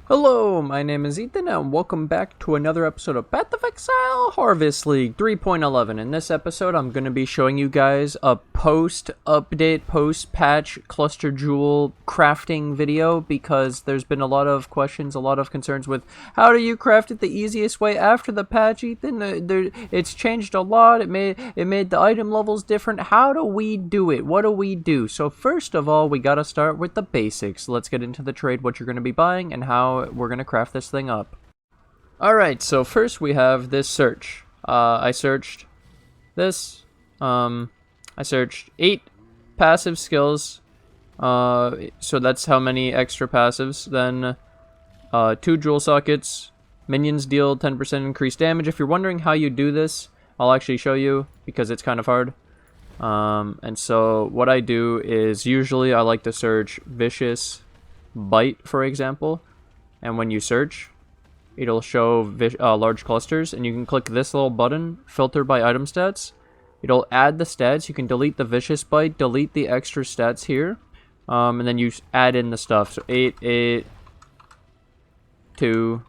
Hello, my name is Ethan, and welcome back to another episode of Path of Exile Harvest League 3.11. In this episode, I'm going to be showing you guys a post-update, post-patch cluster jewel crafting video, because there's been a lot of questions, a lot of concerns with how do you craft it the easiest way after the patch, Ethan? It's changed a lot. It made the item levels different. How do we do it? What do we do? So first of all, we got to start with the basics. Let's get into the trade, what you're going to be buying, and how we're gonna craft this thing up. Alright, so first we have this search. I searched this. I searched 8 passive skills. So that's how many extra passives. Then 2 jewel sockets. Minions deal 10% increased damage. If you're wondering how you do this, I'll actually show you because it's kind of hard. And so what I do is usually I like to search Vicious Bite, for example. And when you search, it'll show large clusters, and you can click this little button, filter by item stats. It'll add the stats. You can delete the vicious bite, delete the extra stats here, and then you add in the stuff. So 8, 8, 2,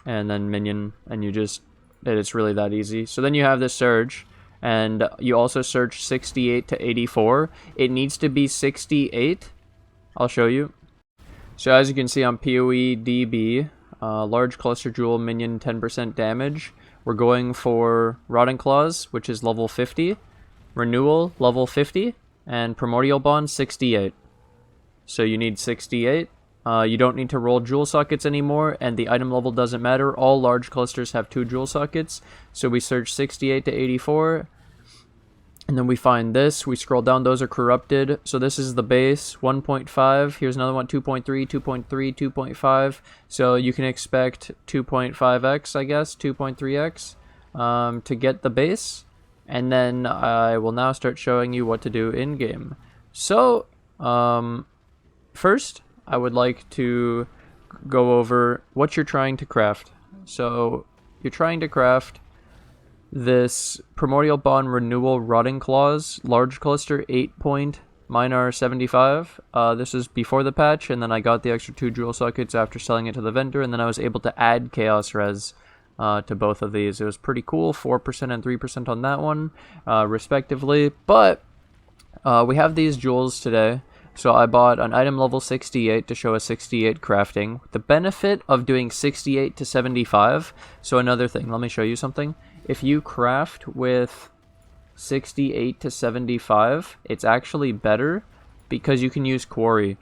and then minion, and it's really that easy. So then you have this surge, and you also search 68 to 84. It needs to be 68. I'll show you. So as you can see on PoE DB, large cluster jewel minion 10% damage. We're going for Rotting Claws, which is level 50, Renewal level 50, and Primordial Bond 68. So you need 68. You don't need to roll jewel sockets anymore, and the item level doesn't matter. All large clusters have 2 jewel sockets. So we search 68 to 84. And then we find this, we scroll down, those are corrupted. So this is the base, 1.5. Here's another one, 2.3, 2.3, 2.5. So you can expect 2.5x, I guess, 2.3x to get the base. And then I will now start showing you what to do in-game. So, first, I would like to go over what you're trying to craft. So, you're trying to craft this Primordial Bond Renewal Rotting Claws, large cluster, 8 point, mine are 75. This is before the patch, and then I got the extra 2 jewel sockets after selling it to the vendor, and then I was able to add Chaos Res to both of these. It was pretty cool, 4% and 3% on that one, respectively. But we have these jewels today. So I bought an item level 68 to show a 68 crafting. The benefit of doing 68 to 75. So another thing, let me show you something. If you craft with 68 to 75, it's actually better because you can use Quarry.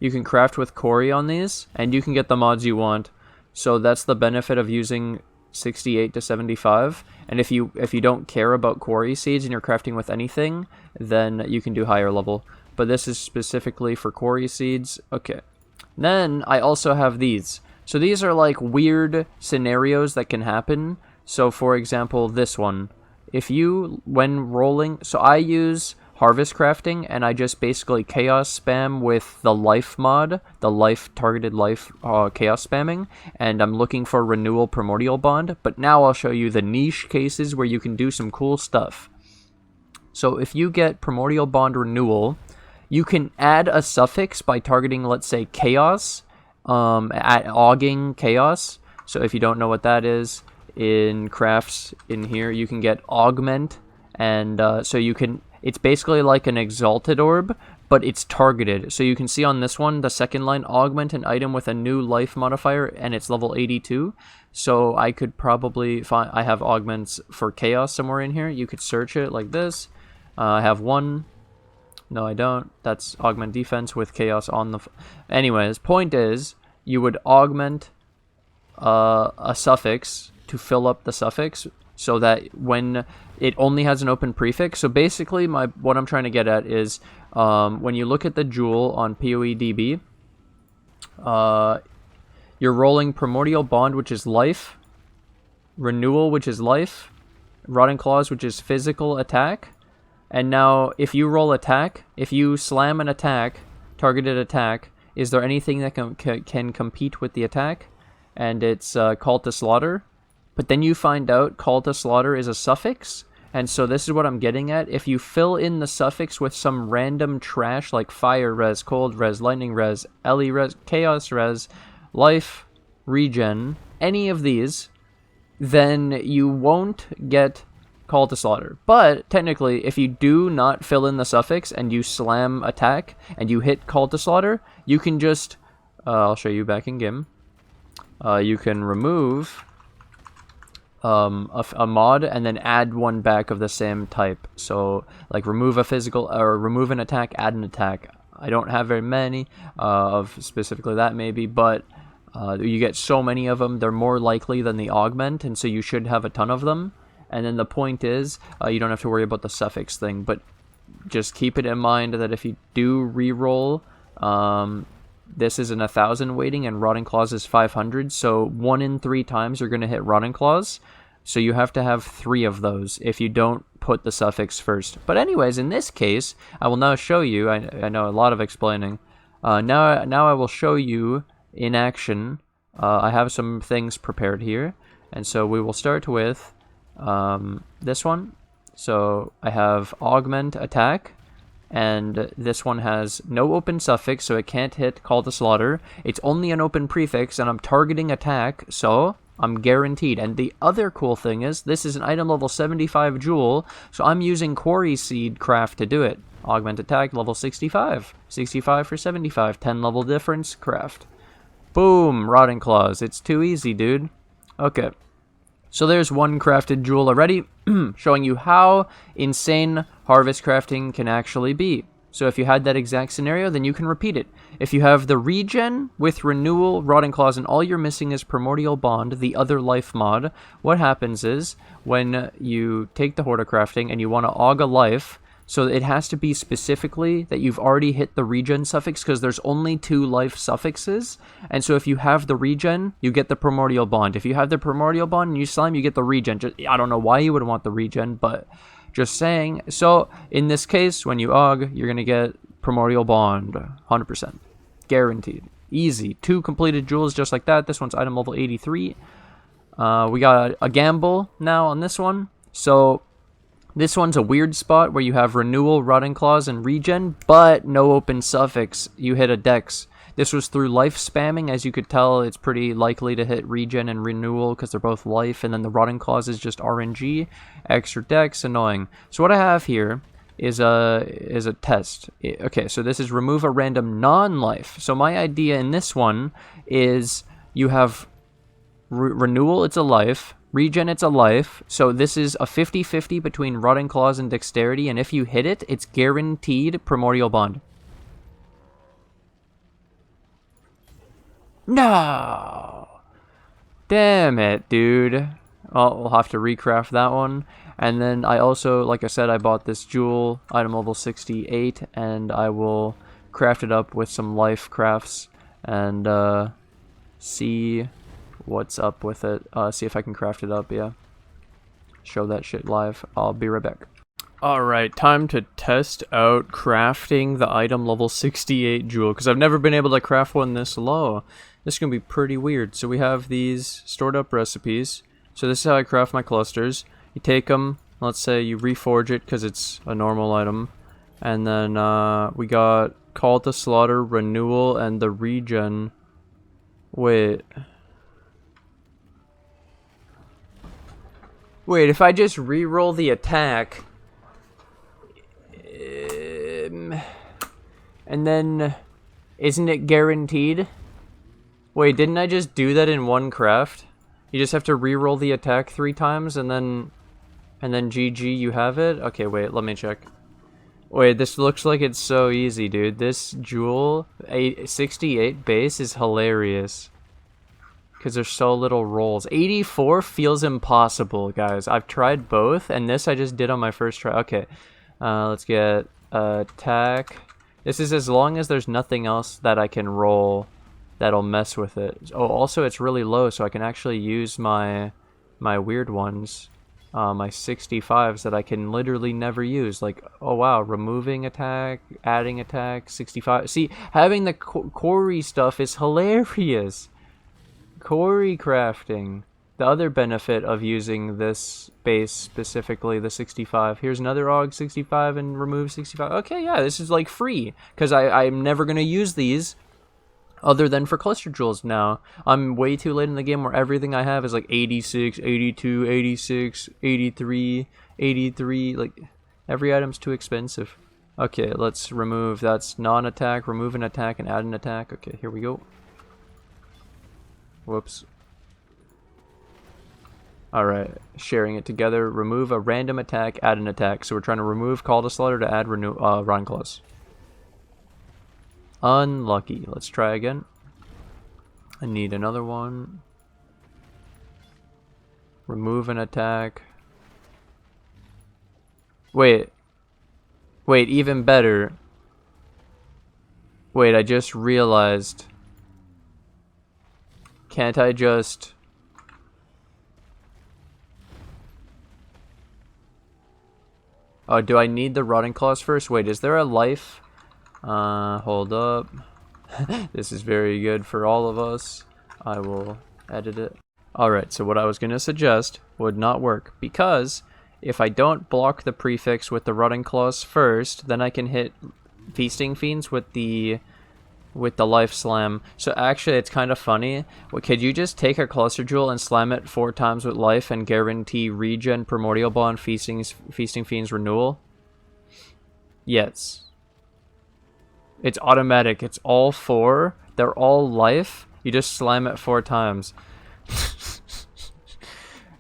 You can craft with Quarry on these, and you can get the mods you want. So that's the benefit of using 68 to 75. And if you don't care about Quarry seeds and you're crafting with anything, then you can do higher level. But this is specifically for Quarry seeds. Okay. Then I also have these. So these are like weird scenarios that can happen. So for example, this one, if you, when rolling, so I use harvest crafting, and I just basically chaos spam with the life mod, the life targeted life chaos spamming, and I'm looking for Renewal Primordial Bond. But now I'll show you the niche cases where you can do some cool stuff. So if you get Primordial Bond Renewal, you can add a suffix by targeting, let's say, chaos, at auging chaos. So if you don't know what that is, in crafts in here you can get augment, and so you can, it's basically like an exalted orb, but it's targeted. So you can see on this one, the second line, augment an item with a new life modifier, and it's level 82. So I could probably find, I have augments for chaos somewhere in here. You could search it like this. I have one. No, I don't. That's augment defense with chaos on the anyways, point is you would augment a suffix to fill up the suffix, so that when it only has an open prefix. So basically what I'm trying to get at is when you look at the jewel on PoE DB, you're rolling Primordial Bond, which is life, Renewal, which is life, Rotting Claws, which is physical attack. And now if you roll attack, if you slam an attack, targeted attack, is there anything that can compete with the attack? And it's Call to Slaughter. But then you find out Call to Slaughter is a suffix, And so this is what I'm getting at. If you fill in the suffix with some random trash like fire res, cold res, lightning res, ele res, chaos res, life, regen, any of these, then you won't get Call to Slaughter. But technically, if you do not fill in the suffix and you slam attack and you hit Call to Slaughter, you can just, I'll show you back in game. You can remove a mod and then add one back of the same type. So like remove a physical or remove an attack, add an attack. I don't have very many of specifically that maybe, but you get so many of them, they're more likely than the augment, and so you should have a ton of them. And then the point is, you don't have to worry about the suffix thing, but just keep it in mind that if you do reroll, this is an 1,000 weighting and Rotting Claws is 500, so 1 in 3 times you're going to hit Rotting Claws, so you have to have 3 of those if you don't put the suffix first. But anyways, in this case, I will now show you, I know a lot of explaining, now I will show you in action. I have some things prepared here, and so we will start with this one. So I have Augment Attack, and this one has no open suffix, so it can't hit Call to Slaughter. It's only an open prefix, and I'm targeting attack, so I'm guaranteed. And the other cool thing is, this is an item level 75 jewel, so I'm using Quarry Seed craft to do it. Augment Attack, level 65. 65 for 75, 10 level difference, craft. Boom, Rotting Claws. It's too easy, dude. Okay. So there's one crafted jewel already, showing you how insane harvest crafting can actually be. So if you had that exact scenario, then you can repeat it. If you have the regen with renewal, Rotting Claws, and all you're missing is Primordial Bond, the other life mod, what happens is when you take the Horda crafting and you want to aug a life, so it has to be specifically that you've already hit the regen suffix, because there's only 2 life suffixes. And so if you have the regen, you get the Primordial Bond. If you have the Primordial Bond and you slime, you get the regen. I don't know why you would want the regen, but just saying. So in this case, when you aug, you're going to get Primordial Bond. 100%. Guaranteed. Easy. 2 completed jewels just like that. This one's item level 83. We got a gamble now on this one. So this one's a weird spot where you have Renewal, Rotting Claws, and Regen, but no open suffix. You hit a dex. This was through life spamming. As you could tell, it's pretty likely to hit Regen and Renewal because they're both life, and then the Rotting Claws is just RNG. Extra dex, annoying. So what I have here is a test. Okay, so this is remove a random non-life. So my idea in this one is you have Renewal, it's a life. Regen, it's a life, so this is a 50-50 between Rotting Claws and Dexterity, and if you hit it, it's guaranteed Primordial Bond. No! Damn it, dude. Oh, we'll have to recraft that one. And then I also, like I said, I bought this jewel, item level 68, and I will craft it up with some life crafts, and see what's up with it. See if I can craft it up, yeah. Show that shit live. I'll be right back. Alright, time to test out crafting the item level 68 jewel, because I've never been able to craft one this low. This is going to be pretty weird. So we have these stored up recipes. So this is how I craft my clusters. You take them, let's say you reforge it because it's a normal item. And then we got Call to Slaughter, Renewal, and the Regen. Wait, if I just reroll the attack, and then, isn't it guaranteed? Wait, didn't I just do that in one craft? You just have to reroll the attack 3 times, and then GG, you have it? Okay, wait, let me check. Wait, this looks like it's so easy, dude. This jewel, 68 base, is hilarious. Because there's so little rolls. 84 feels impossible, guys. I've tried both, and this I just did on my first try. Okay, let's get attack. This is as long as there's nothing else that I can roll that'll mess with it. Oh, also it's really low, so I can actually use my weird ones, my 65s that I can literally never use. Like, oh wow, removing attack, adding attack, 65. See, having the quarry stuff is hilarious. Quarry crafting. the other benefit of using this base, specifically the 65. Here's another AUG 65 and remove 65. Okay, yeah, this is like free, because I'm never going to use these other than for cluster jewels now. I'm way too late in the game where everything I have is like 86, 82, 86, 83, 83. Like, every item's too expensive. Okay, let's remove, that's non-attack, remove an attack and add an attack. Okay, here we go. Whoops. Alright, sharing it together. Remove a random attack, add an attack. So we're trying to remove Call to Slaughter to add Run Claws. Unlucky. Let's try again. I need another one. Remove an attack. Wait, even better. Wait, I just realized. Can't I just... Oh, do I need the Rotting Claws first? Wait, is there a life? Hold up. This is very good for all of us. I will edit it. Alright, so what I was going to suggest would not work, because if I don't block the prefix with the Rotting Claws first, then I can hit Feasting Fiends with the Life Slam. So actually, it's kind of funny. Could you just take a Cluster Jewel and slam it 4 times with Life and guarantee regen, Primordial Bond, Feasting Fiends, Renewal? Yes. It's automatic. It's all 4. They're all life. You just slam it 4 times.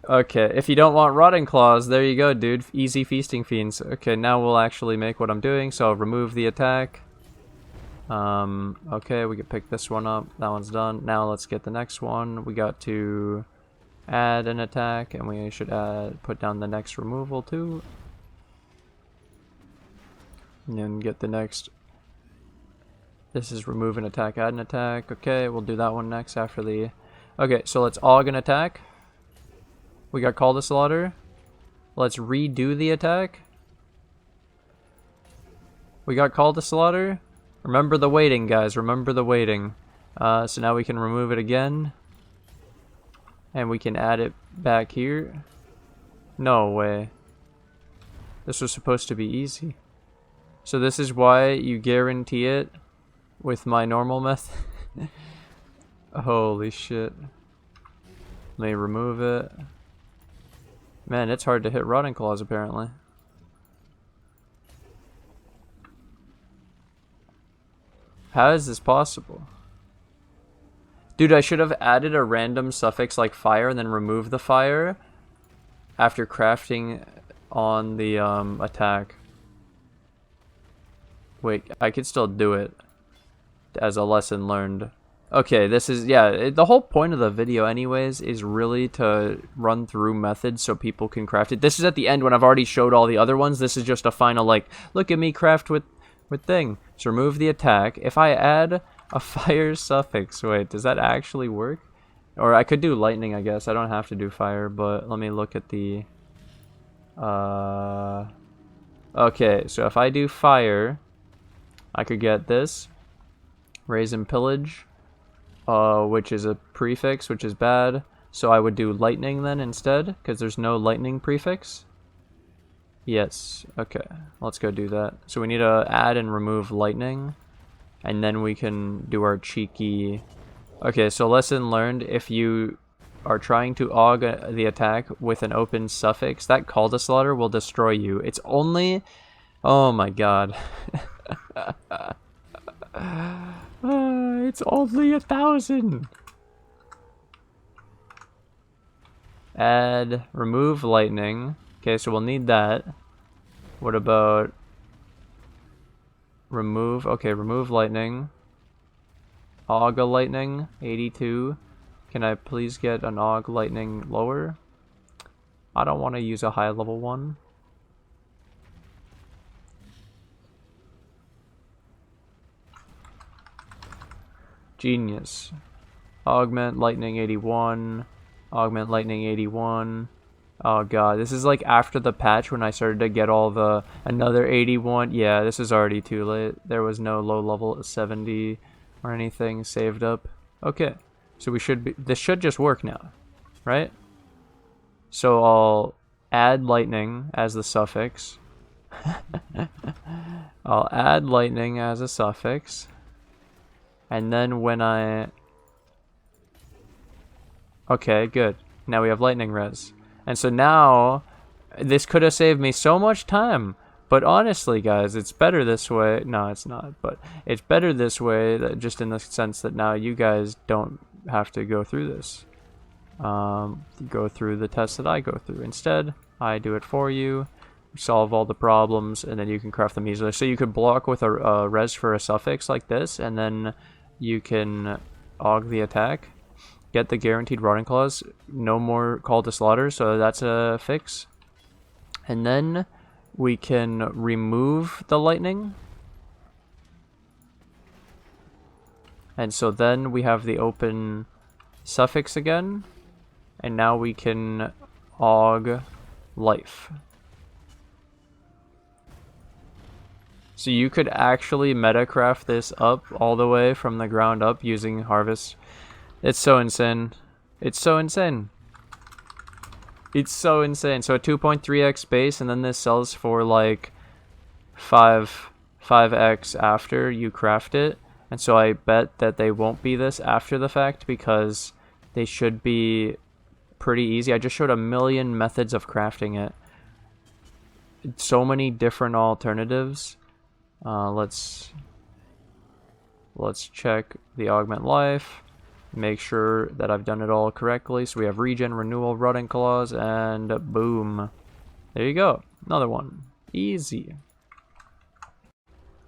Okay, if you don't want Rotting Claws, there you go, dude. Easy Feasting Fiends. Okay, now we'll actually make what I'm doing. So I'll remove the attack. Okay, we can pick this one up. That one's done. Now let's get the next one. We got to add an attack, and we should put down the next removal too. And then get the next... This is remove an attack, add an attack. Okay, we'll do that one next after the... Okay, so let's AUG an attack. We got Call to Slaughter. Let's redo the attack. We got Call to Slaughter. Remember the waiting, guys. Remember the waiting. So now we can remove it again. And we can add it back here. No way. This was supposed to be easy. So this is why you guarantee it with my normal method. Holy shit. Let me remove it. Man, it's hard to hit Rotting Claws apparently. How is this possible? Dude, I should have added a random suffix like fire and then remove the fire after crafting on the attack. Wait, I could still do it as a lesson learned. Okay, this is, yeah, the whole point of the video anyways is really to run through methods so people can craft it. This is at the end when I've already showed all the other ones. This is just a final, like, look at me craft with thing. So remove the attack. If I add a fire suffix, wait, does that actually work? Or I could do lightning, I guess. I don't have to do fire, but let me look at the... Okay, so if I do fire, I could get this. Raise and pillage. Which is a prefix, which is bad. So I would do lightning then instead, because there's no lightning prefix. Yes, okay, let's go do that. So we need to add and remove lightning, and then we can do our cheeky... Okay, so lesson learned, if you are trying to AUG the attack with an open suffix, that Call to Slaughter will destroy you. It's only... Oh my god. It's only 1,000. Add, remove lightning. Okay, so we'll need that. What about remove? Okay, remove lightning. AUG a lightning, 82. Can I please get an AUG lightning lower? I don't want to use a high level one. Genius. Augment lightning 81. Augment lightning 81. Oh god, this is like after the patch when I started to get all the another 81. Yeah, this is already too late. There was no low level 70 or anything saved up. Okay, so we should be, this should just work now, right? So I'll add lightning as the suffix. I'll add lightning as a suffix. And then when I... Okay, good. Now we have lightning res. And so now, this could have saved me so much time. But honestly, guys, it's better this way. No, it's not. But it's better this way, that just in the sense that now you guys don't have to go through this. Go through the tests that I go through. Instead, I do it for you, solve all the problems, and then you can craft them easily. So you could block with a res for a suffix like this, and then you can aug the attack. Get the guaranteed rotting clause. No more call to slaughter, so that's a fix. And then we can remove the lightning. And so then we have the open suffix again. And now we can aug life. So you could actually metacraft this up all the way from the ground up using harvest. It's so insane. It's so insane. It's so insane. So a 2.3x base, and then this sells for like 5x after you craft it. And so I bet that they won't be this after the fact, because they should be pretty easy. I just showed a million methods of crafting it. So many different alternatives. Let's check the augment life. Make sure that I've done it all correctly. So we have regen, renewal, rotting clause, and boom. There you go. Another one. Easy.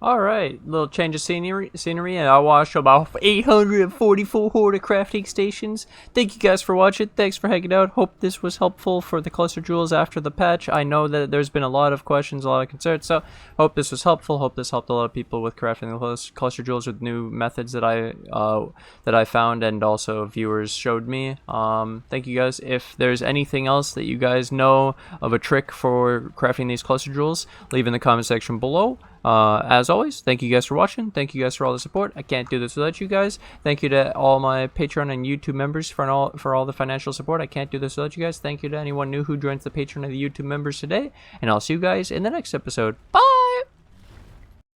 Alright, little change of scenery, and I watched about 844 Horde crafting stations. Thank you guys for watching. Thanks for hanging out. Hope this was helpful for the cluster jewels after the patch. I know that there's been a lot of questions, a lot of concerns, so hope this was helpful. Hope this helped a lot of people with crafting the cluster jewels with new methods that I found and also viewers showed me. Thank you guys. If there's anything else that you guys know of a trick for crafting these cluster jewels, leave in the comment section below. As always, thank you guys for watching. Thank you guys for all the support. I can't do this without you guys. Thank you to all my Patreon and YouTube members for all the financial support. I can't do this without you guys. Thank you to anyone new who joins the Patreon and the YouTube members today. And I'll see you guys in the next episode. Bye!